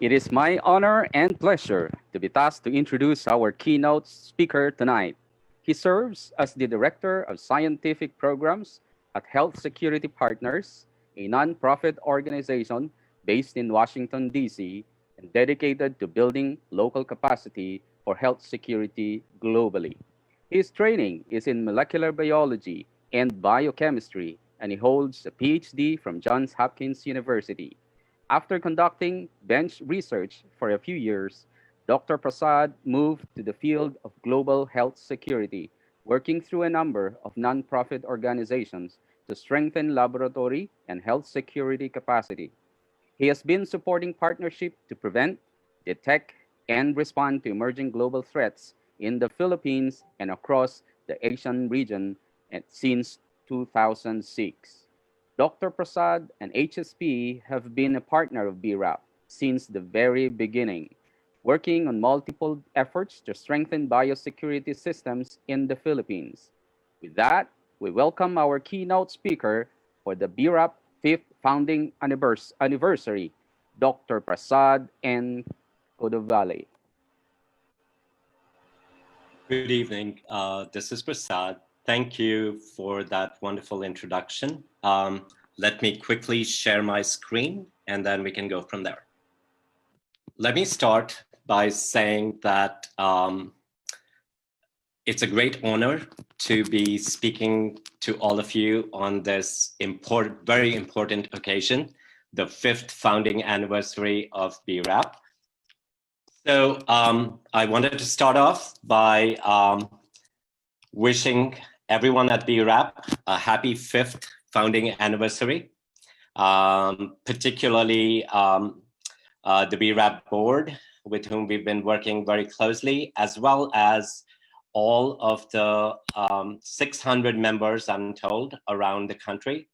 It is my honor and pleasure to be tasked to introduce our keynote speaker tonight. He serves as the Director of Scientific Programs at Health Security Partners, a nonprofit organization based in Washington, D.C., and dedicated to building local capacity for health security globally. His training is in molecular biology and biochemistry, and he holds a PhD from Johns Hopkins University. After conducting bench research for a few years, Dr. Prasad moved to the field of global health security, working through a number of nonprofit organizations to strengthen laboratory and health security capacity. He has been supporting partnership to prevent, detect, and respond to emerging global threats in the Philippines and across the Asian region since 2006. Dr. Prasad and HSP have been a partner of BRAP since the very beginning, working on multiple efforts to strengthen biosecurity systems in the Philippines. With that, we welcome our keynote speaker for the BRAP 5th founding anniversary, Dr. Prasad N. Kuduvalli. Good evening. This is Prasad. Thank you for that wonderful introduction. Let me quickly share my screen and then we can go from there. Let me start by saying that it's a great honor to be speaking to all of you on this very important occasion, the 5th founding anniversary of BRAP. So I wanted to start off by wishing everyone at BRAP a happy 5th founding anniversary, particularly the BRAP board, with whom we've been working very closely, as well as all of the 600 members, I'm told, around the country.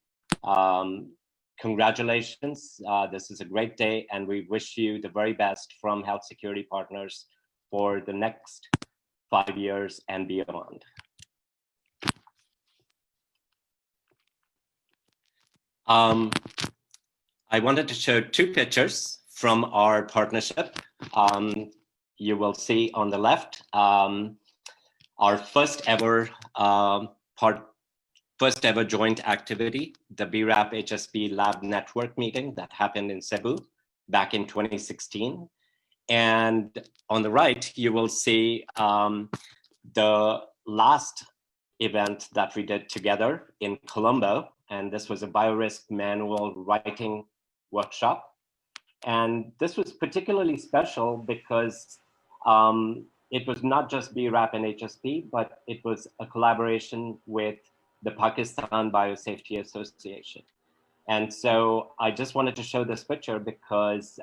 Congratulations, this is a great day, and we wish you the very best from Health Security Partners for the next 5 years and beyond. I wanted to show 2 pictures from our partnership. You will see on the left, our first ever joint activity, the BRAP HSP Lab Network meeting that happened in Cebu back in 2016. And on the right, you will see the last event that we did together in Colombo. And this was a BioRisk manual writing workshop. And this was particularly special because it was not just BRAP and HSP, but it was a collaboration with the Pakistan Biosafety Association. And so I just wanted to show this picture because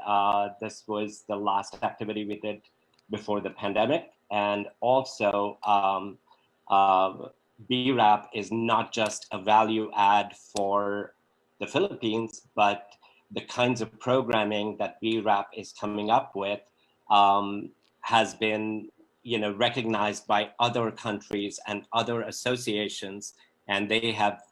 this was the last activity we did before the pandemic. And also BRAP is not just a value add for the Philippines, but the kinds of programming that BRAP is coming up with has been recognized by other countries and other associations. And they have,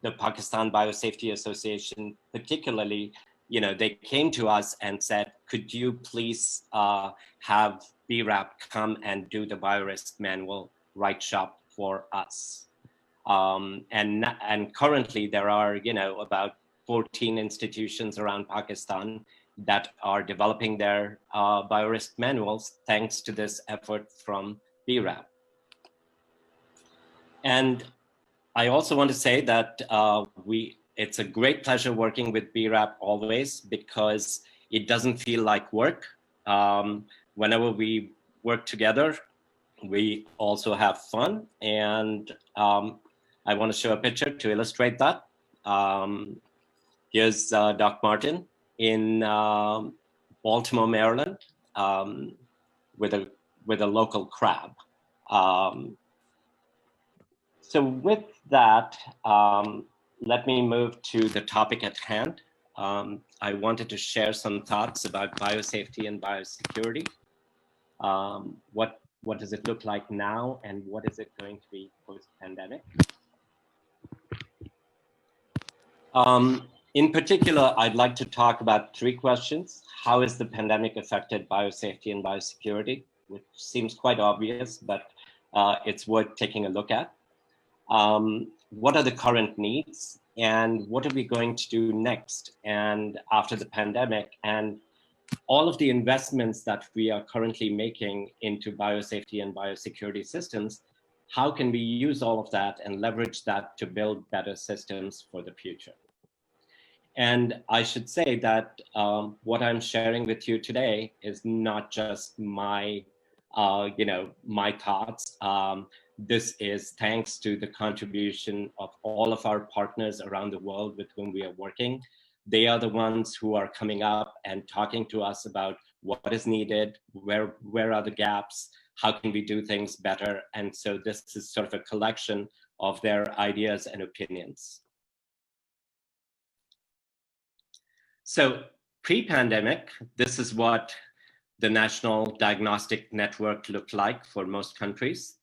the Pakistan Biosafety Association particularly, they came to us and said, could you please have BRAP come and do the BioRisk manual write shop for us? And currently there are, about 14 institutions around Pakistan that are developing their BioRisk manuals thanks to this effort from BRAP. And I also want to say that it's a great pleasure working with BRAP always, because it doesn't feel like work. Whenever we work together, we also have fun. And I want to show a picture to illustrate that. Here's Doc Martin in Baltimore, Maryland, with a local crab. So with that, let me move to the topic at hand. I wanted to share some thoughts about biosafety and biosecurity. What does it look like now, and what is it going to be post-pandemic? In particular, I'd like to talk about three questions. How has the pandemic affected biosafety and biosecurity? Which seems quite obvious, but it's worth taking a look at. What are the current needs? And what are we going to do next and after the pandemic? And all of the investments that we are currently making into biosafety and biosecurity systems, how can we use all of that and leverage that to build better systems for the future? And I should say that what I'm sharing with you today is not just my, my thoughts. This is thanks to the contribution of all of our partners around the world with whom we are working. They are the ones who are coming up and talking to us about what is needed, where are the gaps, how can we do things better? And so this is sort of a collection of their ideas and opinions. So pre-pandemic, this is what the National Diagnostic Network looked like for most countries,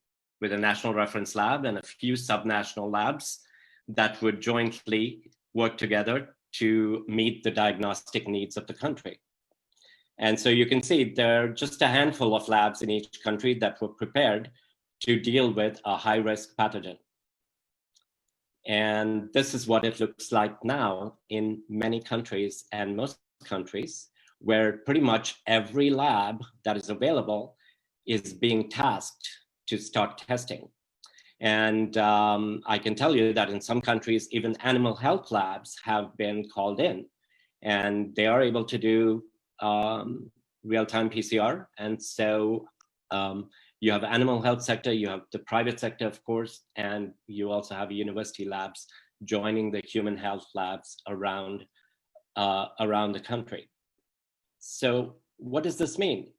with a national reference lab and a few subnational labs that would jointly work together to meet the diagnostic needs of the country. And so you can see there are just a handful of labs in each country that were prepared to deal with a high-risk pathogen. And this is what it looks like now in many countries and most countries, where pretty much every lab that is available is being tasked to start testing. And I can tell you that in some countries, even animal health labs have been called in, and they are able to do real-time PCR. And so you have animal health sector, you have the private sector, of course, and you also have university labs joining the human health labs around the country. So what does this mean?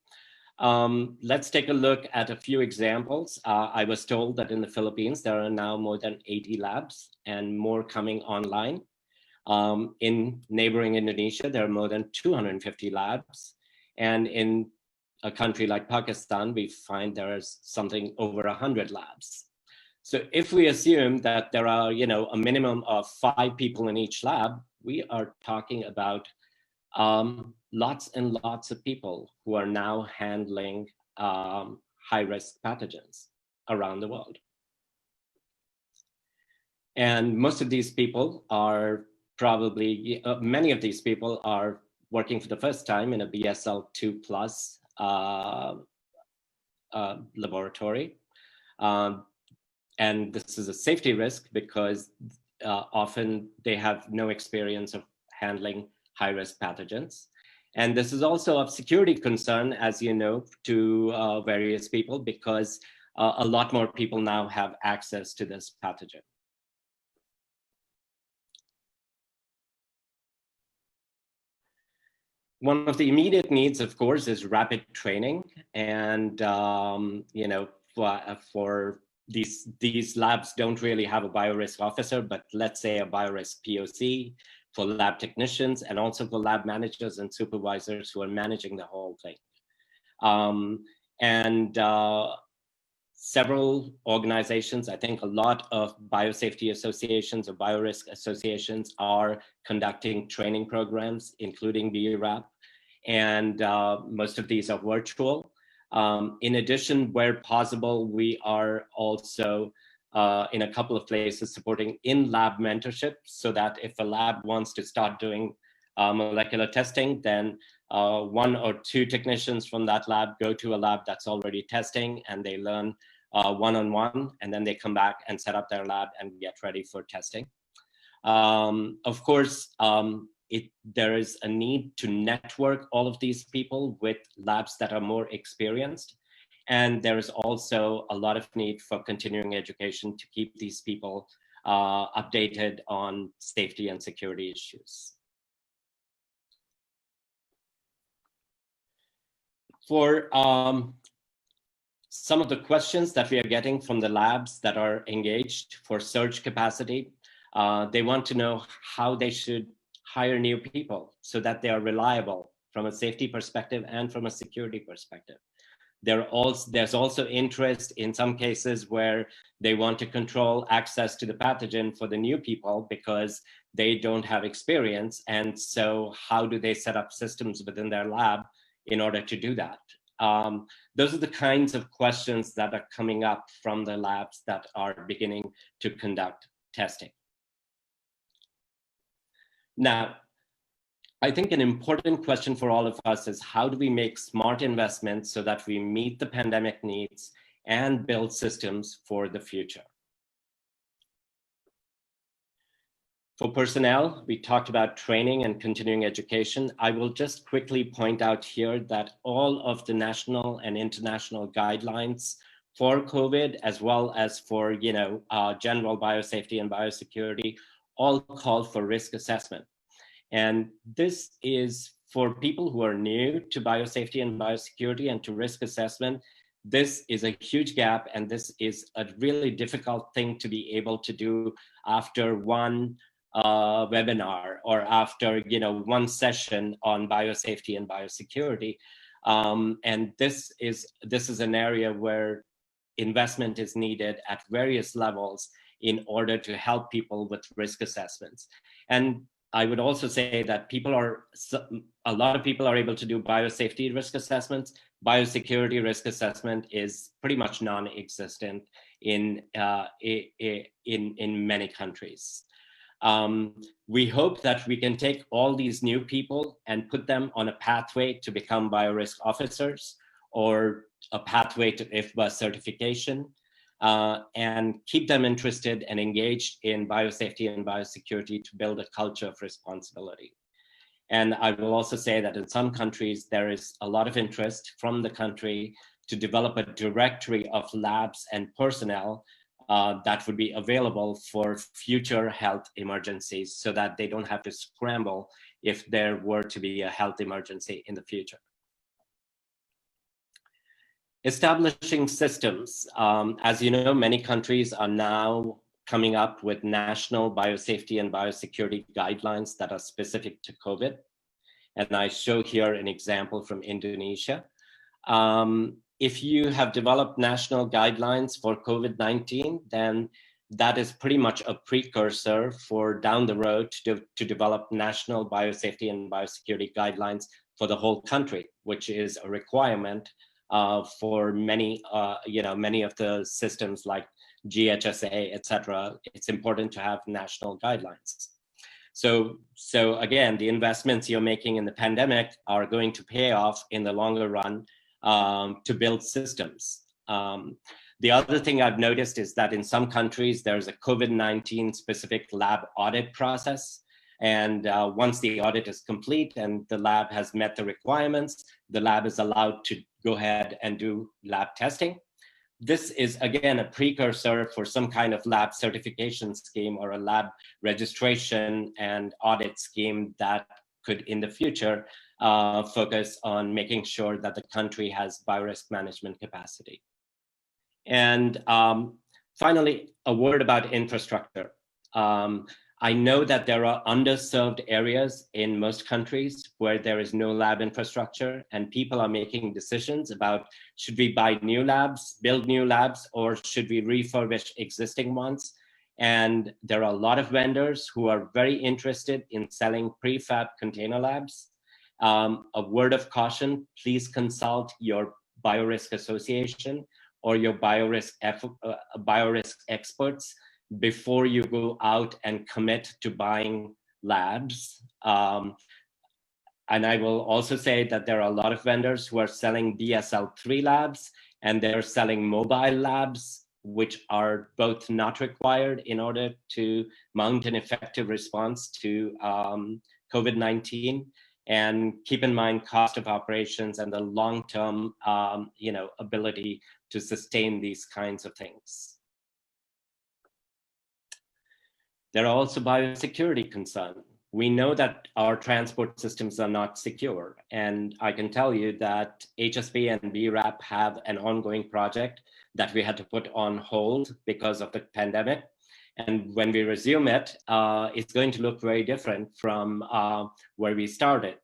Let's take a look at a few examples. I was told that in the Philippines, there are now more than 80 labs and more coming online. In neighboring Indonesia, there are more than 250 labs. And in a country like Pakistan, we find there is something over 100 labs. So if we assume that there are, a minimum of 5 people in each lab, we are talking about lots and lots of people who are now handling high-risk pathogens around the world. And most of these people are probably, many of these people are working for the first time in a BSL-2 plus laboratory. And this is a safety risk because often they have no experience of handling high-risk pathogens. And this is also of security concern, as you know, to various people, because a lot more people now have access to this pathogen. One of the immediate needs, of course, is rapid training. And, for these labs don't really have a biorisk officer, but let's say a biorisk POC for lab technicians and also for lab managers and supervisors who are managing the whole thing. Several organizations, I think a lot of biosafety associations or BioRisk associations are conducting training programs, including BRAP, and most of these are virtual. In addition, where possible, we are also in a couple of places supporting in-lab mentorship, so that if a lab wants to start doing molecular testing, then 1 or 2 technicians from that lab go to a lab that's already testing, and they learn one-on-one, and then they come back and set up their lab and get ready for testing. Of course, there is a need to network all of these people with labs that are more experienced. And there is also a lot of need for continuing education to keep these people updated on safety and security issues. For some of the questions that we are getting from the labs that are engaged for surge capacity, they want to know how they should hire new people so that they are reliable from a safety perspective and from a security perspective. There's also interest in some cases where they want to control access to the pathogen for the new people because they don't have experience. And so how do they set up systems within their lab in order to do that? Those are the kinds of questions that are coming up from the labs that are beginning to conduct testing. Now, I think an important question for all of us is how do we make smart investments so that we meet the pandemic needs and build systems for the future? For personnel, we talked about training and continuing education. I will just quickly point out here that all of the national and international guidelines for COVID, as well as for general biosafety and biosecurity, all call for risk assessment. And this is for people who are new to biosafety and biosecurity and to risk assessment. This is a huge gap, and this is a really difficult thing to be able to do after one webinar or after one session on biosafety and biosecurity. And this is an area where investment is needed at various levels in order to help people with risk assessments. And I would also say that a lot of people are able to do biosafety risk assessments. Biosecurity risk assessment is pretty much non-existent in many countries. We hope that we can take all these new people and put them on a pathway to become BioRisk officers or a pathway to IFBA certification, and keep them interested and engaged in biosafety and biosecurity to build a culture of responsibility. And I will also say that in some countries, there is a lot of interest from the country to develop a directory of labs and personnel that would be available for future health emergencies so that they don't have to scramble if there were to be a health emergency in the future. Establishing systems. As you know, many countries are now coming up with national biosafety and biosecurity guidelines that are specific to COVID. And I show here an example from Indonesia. If you have developed national guidelines for COVID-19, then that is pretty much a precursor for down the road to develop national biosafety and biosecurity guidelines for the whole country, which is a requirement for many of the systems like GHSA, etc. It's important to have national guidelines. So again, the investments you're making in the pandemic are going to pay off in the longer run to build systems. The other thing I've noticed is that in some countries, there's a COVID-19 specific lab audit process. And once the audit is complete and the lab has met the requirements, the lab is allowed to go ahead and do lab testing. This is, again, a precursor for some kind of lab certification scheme or a lab registration and audit scheme that could, in the future, focus on making sure that the country has biorisk management capacity. And finally, a word about infrastructure. I know that there are underserved areas in most countries where there is no lab infrastructure, and people are making decisions about should we buy new labs, build new labs, or should we refurbish existing ones? And there are a lot of vendors who are very interested in selling prefab container labs. A word of caution, please consult your BioRisk Association or your BioRisk experts before you go out and commit to buying labs. And I will also say that there are a lot of vendors who are selling DSL-3 labs, and they're selling mobile labs, which are both not required in order to mount an effective response to COVID-19. And keep in mind cost of operations and the long-term ability to sustain these kinds of things. There are also biosecurity concerns. We know that our transport systems are not secure. And I can tell you that HSB and BRAP have an ongoing project that we had to put on hold because of the pandemic. And when we resume it, it's going to look very different from where we started.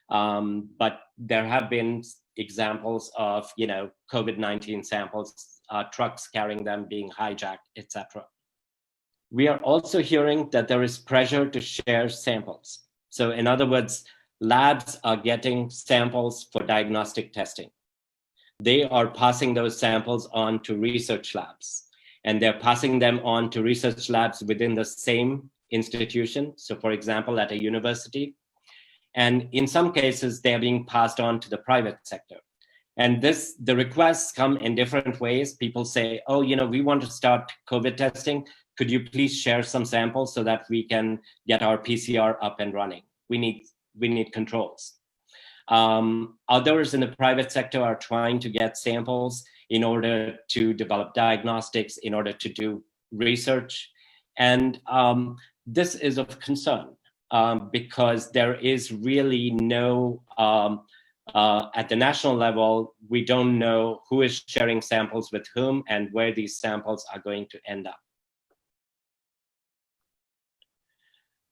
But there have been examples of, COVID-19 samples, trucks carrying them being hijacked, etc. We are also hearing that there is pressure to share samples. So in other words, labs are getting samples for diagnostic testing. They are passing those samples on to research labs, and they're passing them on to research labs within the same institution. So for example, at a university, and in some cases, they're being passed on to the private sector. And the requests come in different ways. People say, oh, we want to start COVID testing. Could you please share some samples so that we can get our PCR up and running? We need controls. Others in the private sector are trying to get samples in order to develop diagnostics, in order to do research. And this is of concern because there is really no, at the national level, we don't know who is sharing samples with whom and where these samples are going to end up.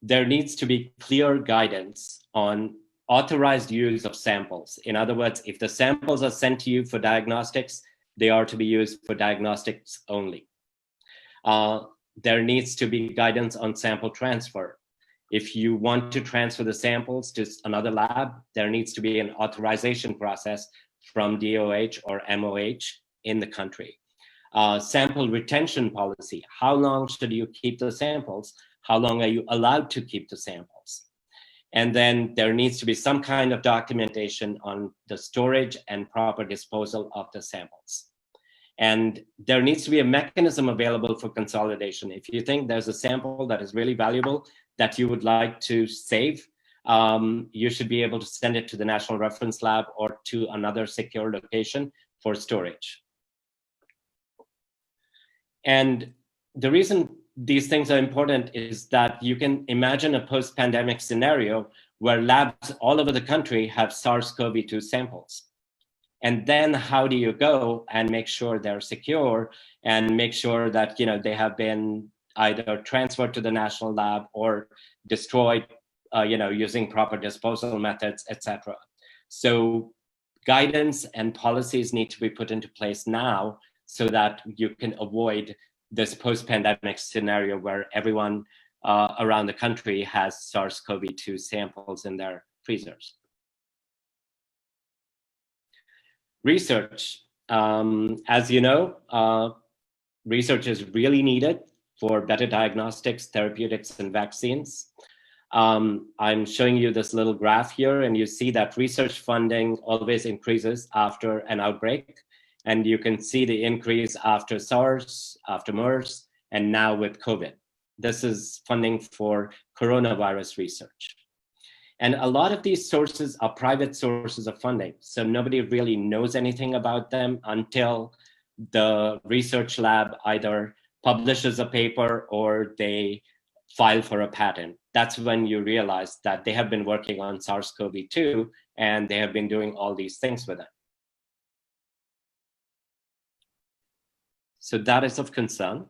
There needs to be clear guidance on authorized use of samples. In other words, if the samples are sent to you for diagnostics, they are to be used for diagnostics only. There needs to be guidance on sample transfer. If you want to transfer the samples to another lab, there needs to be an authorization process from DOH or MOH in the country. Sample retention policy. How long should you keep the samples? How long are you allowed to keep the samples? And then there needs to be some kind of documentation on the storage and proper disposal of the samples. And there needs to be a mechanism available for consolidation. If you think there's a sample that is really valuable that you would like to save, you should be able to send it to the National Reference Lab or to another secure location for storage. And the reason these things are important is that you can imagine a post-pandemic scenario where labs all over the country have SARS-CoV-2 samples. And then how do you go and make sure they're secure and make sure that they have been either transferred to the national lab or destroyed using proper disposal methods, etc. So guidance and policies need to be put into place now so that you can avoid this post-pandemic scenario where everyone around the country has SARS-CoV-2 samples in their freezers. Research. As you know, research is really needed for better diagnostics, therapeutics, and vaccines. I'm showing you this little graph here, and you see that research funding always increases after an outbreak. And you can see the increase after SARS, after MERS, and now with COVID. This is funding for coronavirus research. And a lot of these sources are private sources of funding. So nobody really knows anything about them until the research lab either publishes a paper or they file for a patent. That's when you realize that they have been working on SARS-CoV-2 and they have been doing all these things with it. So that is of concern.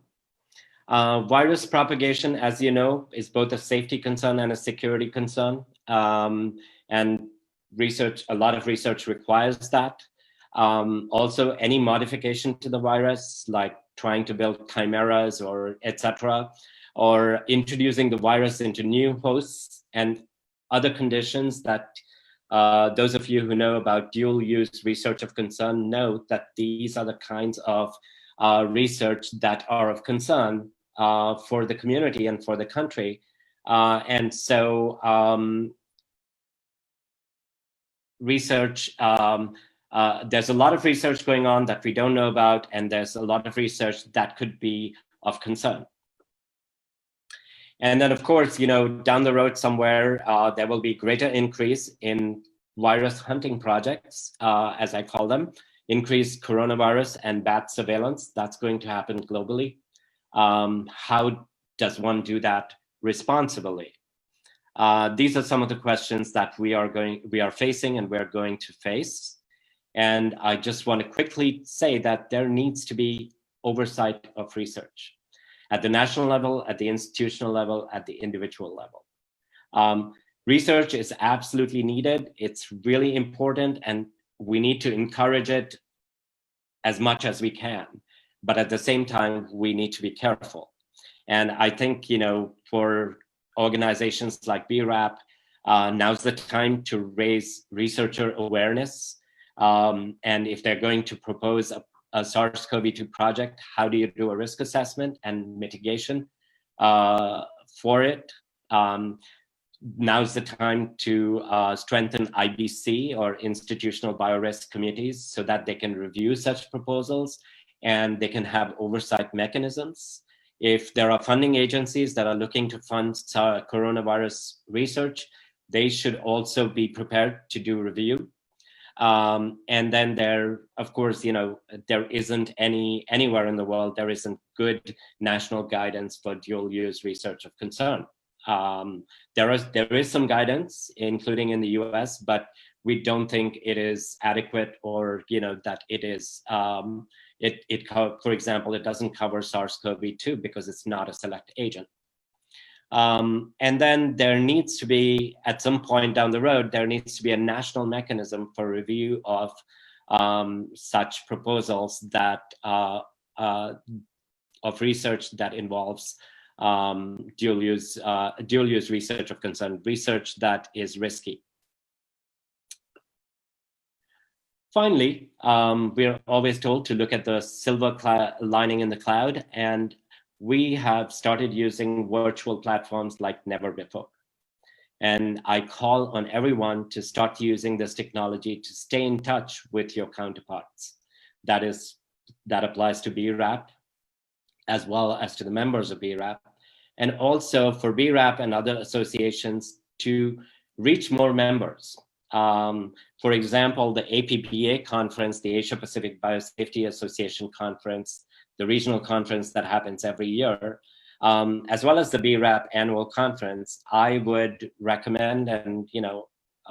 Virus propagation, as you know, is both a safety concern and a security concern. And research, a lot of research requires that. Also, any modification to the virus, like trying to build chimeras or etc., or introducing the virus into new hosts and other conditions that those of you who know about dual-use research of concern know that these are the kinds of research that are of concern for the community and for the country. And so research, there's a lot of research going on that we don't know about, and there's a lot of research that could be of concern. And then, of course, down the road somewhere, there will be greater increase in virus hunting projects, as I call them, increased coronavirus and bat surveillance. That's going to happen globally. How does one do that responsibly? These are some of the questions that we are facing and we're going to face. And I just want to quickly say that there needs to be oversight of research at the national level, at the institutional level, at the individual level. Research is absolutely needed. It's really important. And we need to encourage it as much as we can, but at the same time, we need to be careful. And I think, for organizations like BRAP, now's the time to raise researcher awareness. And if they're going to propose a SARS-CoV-2 project, how do you do a risk assessment and mitigation for it? Now's the time to strengthen IBC or institutional biorisk committees so that they can review such proposals and they can have oversight mechanisms. If there are funding agencies that are looking to fund coronavirus research, they should also be prepared to do review. And then there, of course, there isn't anywhere in the world, there isn't good national guidance for dual use research of concern. There is some guidance, including in the US, but we don't think it is adequate, or that it is. For example, it doesn't cover SARS-CoV-2 because it's not a select agent. And then there needs to be, at some point down the road, there needs to be a national mechanism for review of such proposals that of research that involves dual use research of concern, research that is risky. Finally, we're always told to look at the silver lining in the cloud, and we have started using virtual platforms like never before. And I call on everyone to start using this technology to stay in touch with your counterparts. That applies to BRAP, as well as to the members of BRAP, and also for BRAP and other associations to reach more members. For example, the APPA conference, the Asia Pacific Biosafety Association conference, the regional conference that happens every year, as well as the BRAP annual conference, I would recommend, and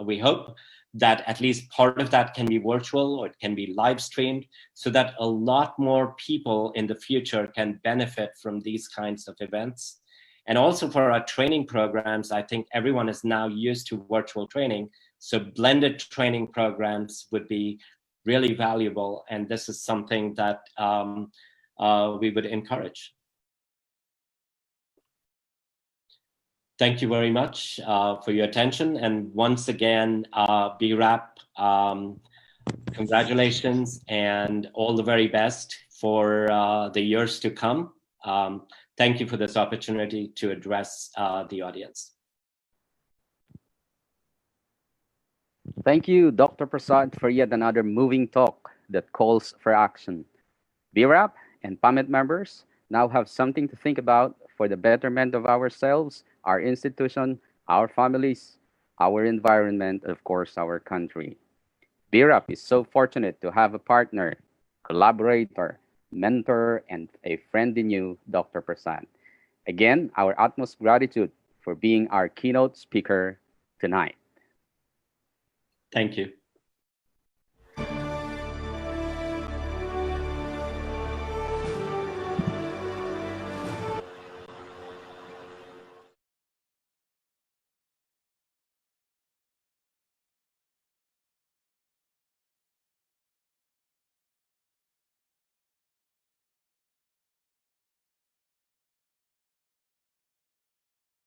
we hope that at least part of that can be virtual or it can be live streamed, so that a lot more people in the future can benefit from these kinds of events. And also for our training programs, I think everyone is now used to virtual training, so blended training programs would be really valuable, and this is something that we would encourage. Thank you very much for your attention. And once again, BRAP, congratulations and all the very best for the years to come. Thank you for this opportunity to address the audience. Thank you, Dr. Prasad, for yet another moving talk that calls for action. BRAP and PAMIT members now have something to think about for the betterment of ourselves, our institution, our families, our environment, and of course, our country. BRAP is so fortunate to have a partner, collaborator, mentor, and a friend in you, Dr. Prasad. Again, our utmost gratitude for being our keynote speaker tonight. Thank you.